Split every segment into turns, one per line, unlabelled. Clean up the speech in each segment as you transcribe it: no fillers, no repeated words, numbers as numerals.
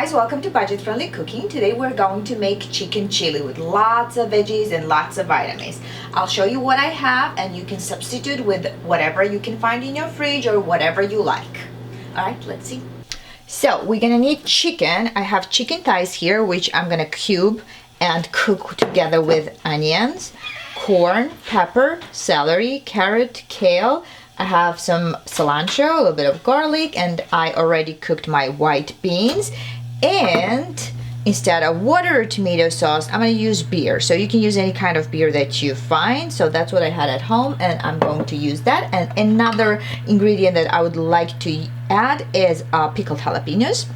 guys, welcome to Budget Friendly Cooking. Today we're going to make chicken chili with lots of veggies and lots of vitamins. I'll show you what I have and you can substitute with whatever you can find in your fridge or whatever you like. Alright, let's see. So we're gonna need chicken. I have chicken thighs here, which I'm gonna cube and cook together with onions, corn, pepper, celery, carrot, kale. I have some cilantro, a little bit of garlic, and I already cooked my white beans. And instead of water or tomato sauce, I'm going to use beer. So you can use any kind of beer that you find. So that's what I had at home, and I'm going to use that. And another ingredient that I would like to add is pickled jalapenos,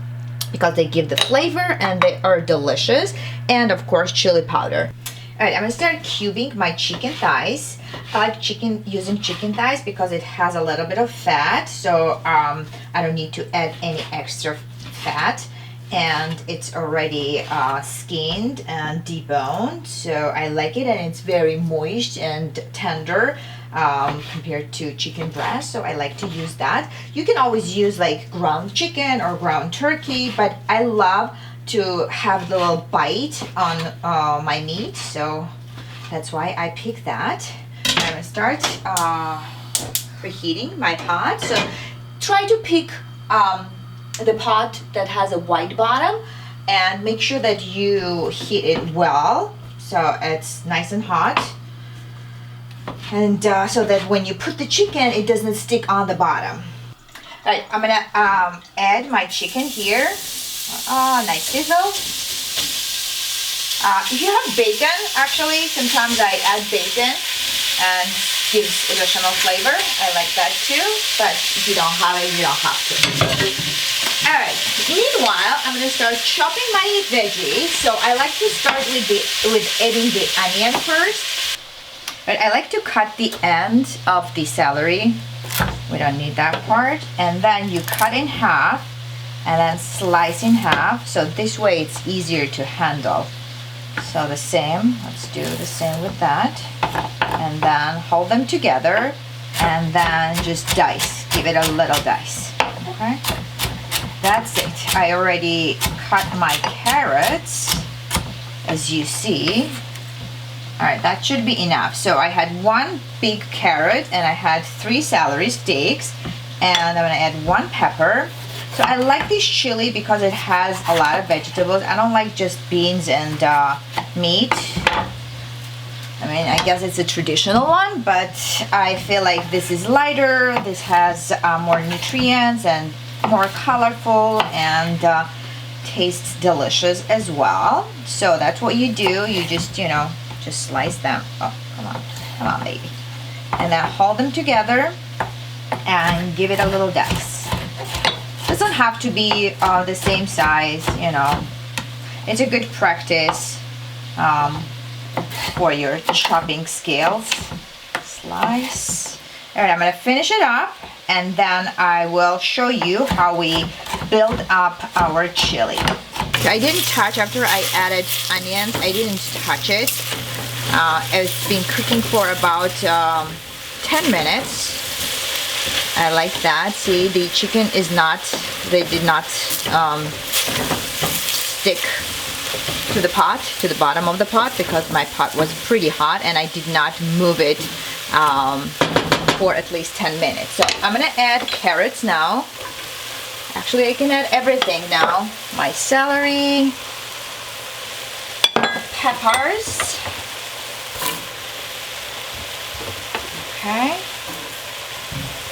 because they give the flavor and they are delicious. And of course, chili powder. All right, I'm gonna start cubing my chicken thighs. I like using chicken thighs because it has a little bit of fat, so I don't need to add any extra fat, and it's already skinned and deboned, so I like it, and it's very moist and tender compared to chicken breast, so I like to use that. You can always use like ground chicken or ground turkey, but I love to have the little bite on my meat, so that's why I picked that. I'm gonna start preheating my pot. So try to pick the pot that has a white bottom and make sure that you heat it well so it's nice and hot, and so that when you put the chicken it doesn't stick on the bottom. All right, I'm gonna add my chicken here. Nice sizzle. If you have bacon, actually, sometimes I add bacon and gives additional flavor. I like that too, but if you don't have it, you don't have to. Alright, meanwhile, I'm going to start chopping my veggies. So I like to start with adding the onion first. But I like to cut the end of the celery. We don't need that part. And then you cut in half and then slice in half, so this way it's easier to handle. So the same, let's do the same with that, and then hold them together and then just dice, give it a little dice. Okay, that's it. I already cut my carrots, as you see. All right, that should be enough. So I had one big carrot and I had 3 celery sticks, and I'm gonna add 1 pepper. So I like this chili because it has a lot of vegetables. I don't like just beans and meat. I mean, I guess it's a traditional one, but I feel like this is lighter. This has more nutrients and more colorful, and tastes delicious as well. So that's what you do. You just, just slice them. Oh, come on, baby. And then hold them together and give it a little dice. Doesn't have to be the same size, It's a good practice for your chopping skills. Slice. All right, I'm gonna finish it up, and then I will show you how we build up our chili. I didn't touch after I added onions. I didn't touch it. It's been cooking for about 10 minutes. I like that. See, the chicken is not, they did not stick to the pot, to the bottom of the pot, because my pot was pretty hot and I did not move it for at least 10 minutes. So I'm gonna add carrots now. Actually, I can add everything now. My celery, peppers. Okay.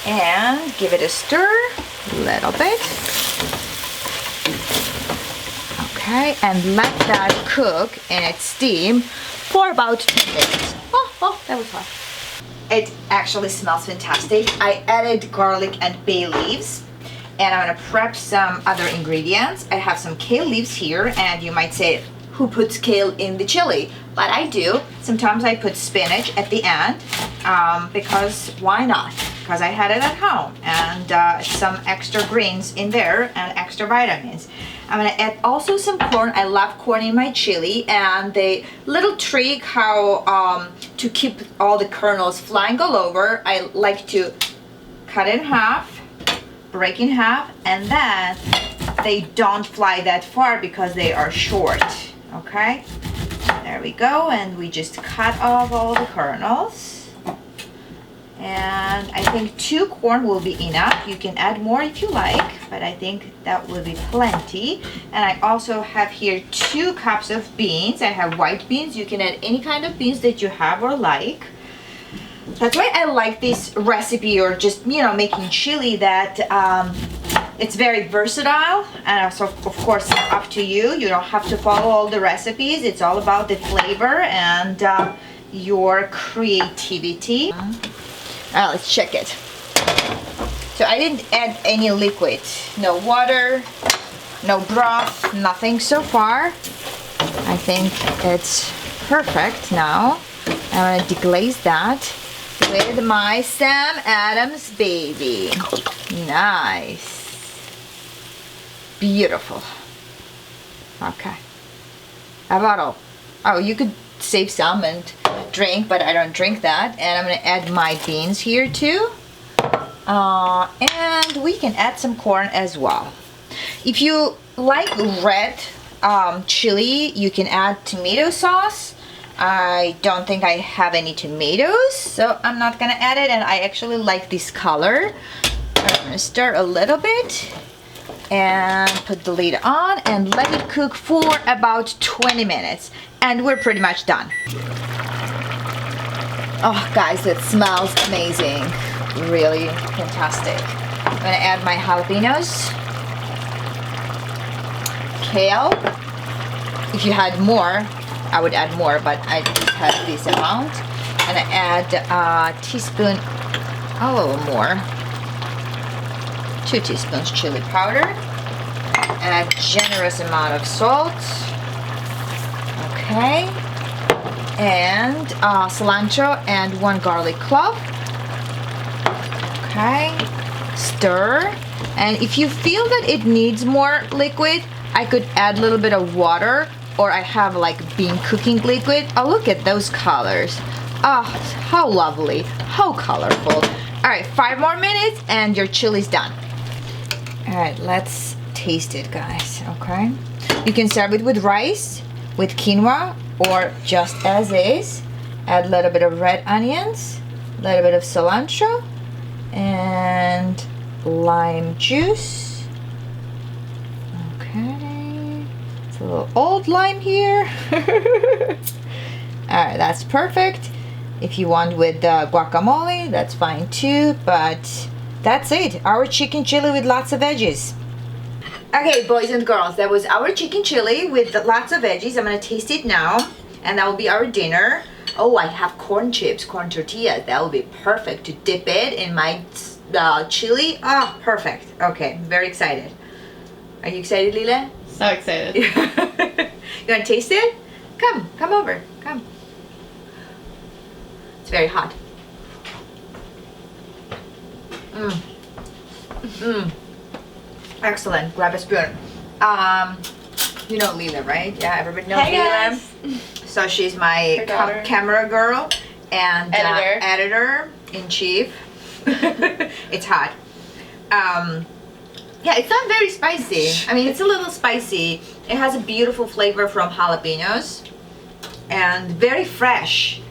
And give it a stir, a little bit. Okay, and let that cook in its steam for about 10 minutes. Oh, that was hot. It actually smells fantastic. I added garlic and bay leaves, and I'm gonna prep some other ingredients. I have some kale leaves here, and you might say, who puts kale in the chili? But I do. Sometimes I put spinach at the end, because why not? Because I had it at home, and some extra greens in there and extra vitamins. I'm gonna add also some corn. I love corn in my chili, and the little trick how to keep all the kernels flying all over, I like to cut in half, break in half, and then they don't fly that far because they are short. Okay, there we go, and we just cut off all the kernels. And I think 2 corn will be enough. You can add more if you like, but I think that will be plenty. And I also have here 2 cups of beans. I have white beans. You can add any kind of beans that you have or like. That's why I like this recipe, or just, you know, making chili, that it's very versatile. And also, of course, up to you. You don't have to follow all the recipes. It's all about the flavor and your creativity. Let's check it. So I didn't add any liquid. No water, no broth, nothing so far. I think it's perfect now. I'm gonna deglaze that with my Sam Adams baby. Nice. Beautiful. Okay. How about all? Oh, you could save some and drink, but I don't drink that. And I'm gonna add my beans here too. And we can add some corn as well. If you like red chili, you can add tomato sauce. I don't think I have any tomatoes, so I'm not gonna add it, and I actually like this color. I'm gonna stir a little bit and put the lid on and let it cook for about 20 minutes. And we're pretty much done. Oh guys, it smells amazing. Really fantastic. I'm gonna add my jalapenos, kale. If you had more, I would add more, but I just had this amount. And I add a teaspoon, a little more, 2 teaspoons chili powder, and a generous amount of salt. Okay, and cilantro and 1 garlic clove. Okay, stir. And if you feel that it needs more liquid, I could add a little bit of water, or I have like bean cooking liquid. Oh, look at those colors. Oh, how lovely, how colorful. All right, 5 more minutes and your chili's done. All right, let's taste it, guys. Okay, you can serve it with rice, with quinoa, or just as is. Add a little bit of red onions, a little bit of cilantro, and lime juice. Okay, it's a little old lime here. All right, that's perfect. If you want with guacamole, that's fine too, but that's it. Our chicken chili with lots of veggies. Okay, boys and girls, that was our chicken chili with lots of veggies. I'm gonna taste it now, and that will be our dinner. Oh, I have corn chips, corn tortillas. That will be perfect to dip it in my chili. Oh, perfect. Okay, very excited. Are you excited, Lila?
So excited.
You wanna taste it? Come over, come. It's very hot. Excellent. Grab a spoon. You know Lila, right? Yeah, everybody knows Lila. So she's my camera girl and editor-in-chief. It's hot. Yeah, it's not very spicy. I mean, it's a little spicy. It has a beautiful flavor from jalapenos and very fresh.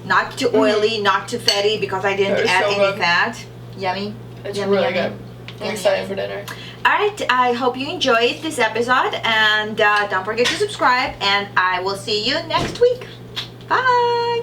Not too oily, not too fatty, because I didn't add any fat. Yummy.
It's
yummy,
really
yummy.
good. I'm excited for dinner.
Alright, I hope you enjoyed this episode, and don't forget to subscribe, and I will see you next week. Bye!